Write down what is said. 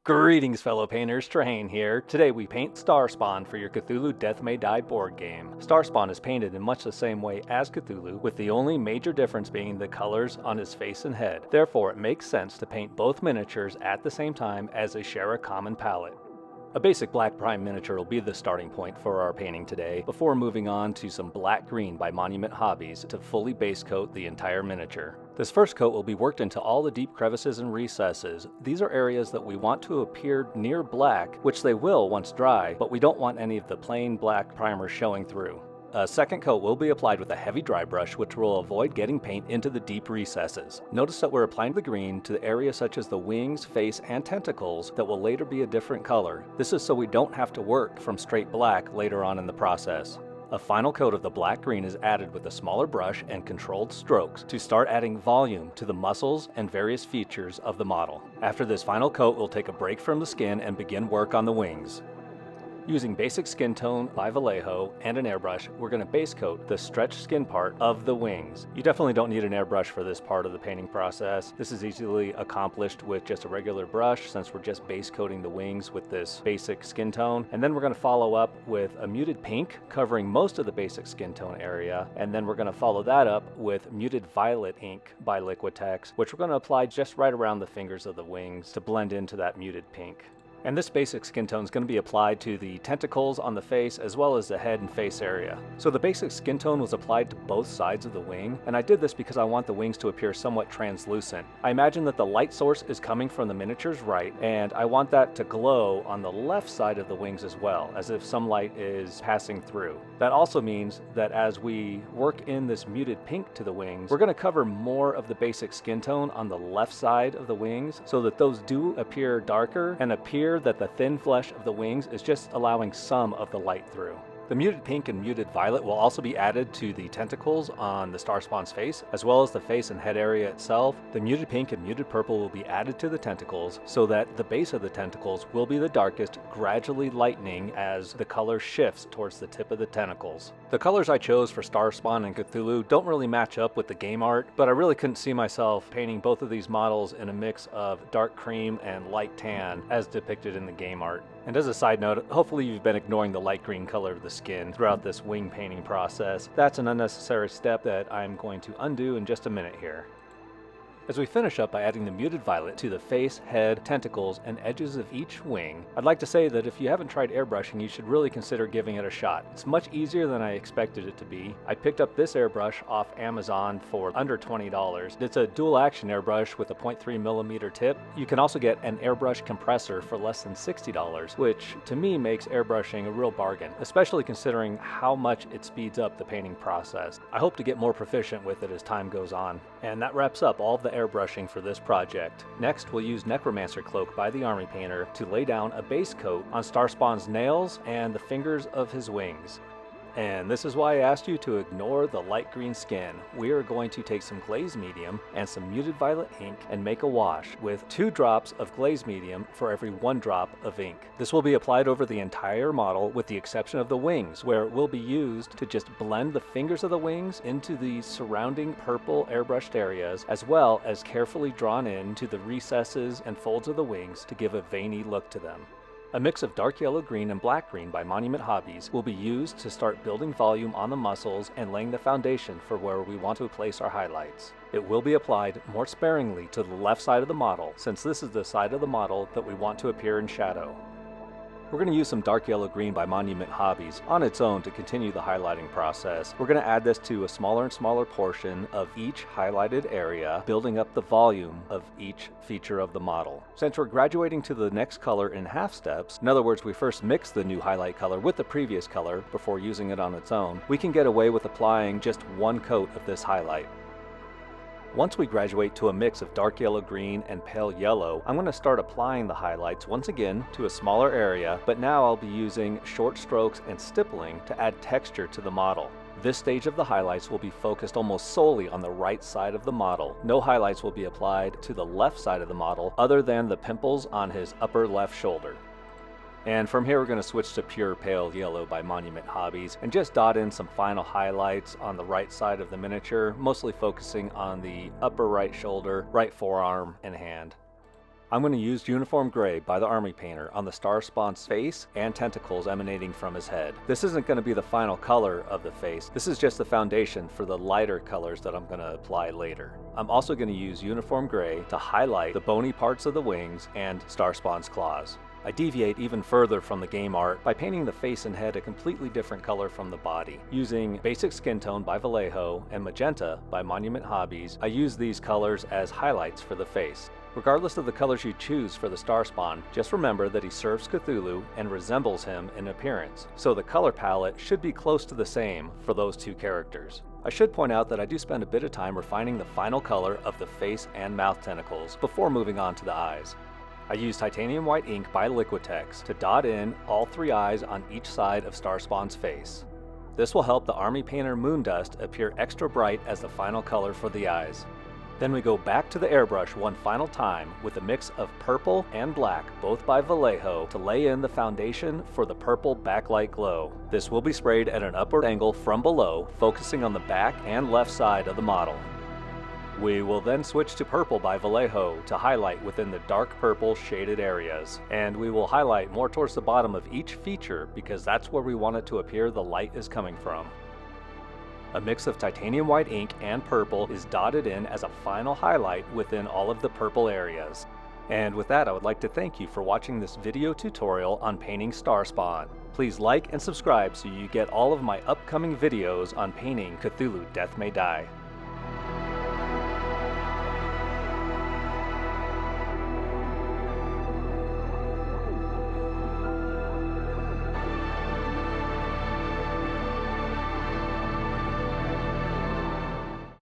Greetings fellow painters, Train here. Today we paint Starspawn for your Cthulhu Death May Die board game. Starspawn is painted in much the same way as Cthulhu, with the only major difference being the colors on his face and head. Therefore it makes sense to paint both miniatures at the same time as they share a common palette. A basic black prime miniature will be the starting point for our painting today, before moving on to some black-green by Monument Hobbies to fully base coat the entire miniature. This first coat will be worked into all the deep crevices and recesses. These are areas that we want to appear near black, which they will once dry, but we don't want any of the plain black primer showing through. A second coat will be applied with a heavy dry brush, which will avoid getting paint into the deep recesses. Notice that we're applying the green to the areas such as the wings, face, and tentacles that will later be a different color. This is so we don't have to work from straight black later on in the process. A final coat of the black-green is added with a smaller brush and controlled strokes to start adding volume to the muscles and various features of the model. After this final coat, we'll take a break from the skin and begin work on the wings. Using basic skin tone by Vallejo and an airbrush, we're going to base coat the stretched skin part of the wings. You definitely don't need an airbrush for this part of the painting process. This is easily accomplished with just a regular brush, since we're just base coating the wings with this basic skin tone. And then we're going to follow up with a muted pink covering most of the basic skin tone area, and then we're going to follow that up with muted violet ink by Liquitex, which we're going to apply just right around the fingers of the wings to blend into that muted pink. And this basic skin tone is going to be applied to the tentacles on the face as well as the head and face area. So the basic skin tone was applied to both sides of the wing, and I did this because I want the wings to appear somewhat translucent. I imagine that the light source is coming from the miniature's right, and I want that to glow on the left side of the wings as well, as if some light is passing through. That also means that as we work in this muted pink to the wings, we're going to cover more of the basic skin tone on the left side of the wings so that those do appear darker and appear that the thin flesh of the wings is just allowing some of the light through. The muted pink and muted violet will also be added to the tentacles on the Starspawn's face, as well as the face and head area itself. The muted pink and muted purple will be added to the tentacles so that the base of the tentacles will be the darkest, gradually lightening as the color shifts towards the tip of the tentacles. The colors I chose for Starspawn and Cthulhu don't really match up with the game art, but I really couldn't see myself painting both of these models in a mix of dark cream and light tan as depicted in the game art. And as a side note, hopefully you've been ignoring the light green color of the skin throughout this wing painting process. That's an unnecessary step that I'm going to undo in just a minute here. As we finish up by adding the muted violet to the face, head, tentacles, and edges of each wing, I'd like to say that if you haven't tried airbrushing, you should really consider giving it a shot. It's much easier than I expected it to be. I picked up this airbrush off Amazon for under $20. It's a dual action airbrush with a 0.3mm tip. You can also get an airbrush compressor for less than $60, which to me makes airbrushing a real bargain, especially considering how much it speeds up the painting process. I hope to get more proficient with it as time goes on. And that wraps up all of the airbrushing for this project. Next, we'll use Necromancer Cloak by the Army Painter to lay down a base coat on Starspawn's nails and the fingers of his wings. And this is why I asked you to ignore the light green skin. We are going to take some glaze medium and some muted violet ink and make a wash with 2 drops of glaze medium for every 1 drop of ink. This will be applied over the entire model with the exception of the wings, where it will be used to just blend the fingers of the wings into the surrounding purple airbrushed areas, as well as carefully drawn in to the recesses and folds of the wings to give a veiny look to them. A mix of dark yellow green and black green by Monument Hobbies will be used to start building volume on the muscles and laying the foundation for where we want to place our highlights. It will be applied more sparingly to the left side of the model, since this is the side of the model that we want to appear in shadow. We're going to use some dark yellow green by Monument Hobbies on its own to continue the highlighting process. We're going to add this to a smaller and smaller portion of each highlighted area, building up the volume of each feature of the model. Since we're graduating to the next color in half steps, in other words, we first mix the new highlight color with the previous color before using it on its own, we can get away with applying just 1 coat of this highlight. Once we graduate to a mix of dark yellow green and pale yellow, I'm going to start applying the highlights once again to a smaller area, but now I'll be using short strokes and stippling to add texture to the model. This stage of the highlights will be focused almost solely on the right side of the model. No highlights will be applied to the left side of the model other than the pimples on his upper left shoulder. And from here we're going to switch to Pure Pale Yellow by Monument Hobbies and just dot in some final highlights on the right side of the miniature, mostly focusing on the upper right shoulder, right forearm, and hand. I'm going to use Uniform Gray by the Army Painter on the Starspawn's face and tentacles emanating from his head. This isn't going to be the final color of the face, this is just the foundation for the lighter colors that I'm going to apply later. I'm also going to use Uniform Gray to highlight the bony parts of the wings and Starspawn's claws. I deviate even further from the game art by painting the face and head a completely different color from the body. Using Basic Skin Tone by Vallejo and Magenta by Monument Hobbies, I use these colors as highlights for the face. Regardless of the colors you choose for the Starspawn, just remember that he serves Cthulhu and resembles him in appearance, so the color palette should be close to the same for those two characters. I should point out that I do spend a bit of time refining the final color of the face and mouth tentacles before moving on to the eyes. I use titanium white ink by Liquitex to dot in all 3 eyes on each side of Starspawn's face. This will help the Army Painter Moondust appear extra bright as the final color for the eyes. Then we go back to the airbrush one final time with a mix of purple and black, both by Vallejo, to lay in the foundation for the purple backlight glow. This will be sprayed at an upward angle from below, focusing on the back and left side of the model. We will then switch to purple by Vallejo to highlight within the dark purple shaded areas. And we will highlight more towards the bottom of each feature because that's where we want it to appear the light is coming from. A mix of titanium white ink and purple is dotted in as a final highlight within all of the purple areas. And with that, I would like to thank you for watching this video tutorial on painting Starspawn. Please like and subscribe so you get all of my upcoming videos on painting Cthulhu Death May Die.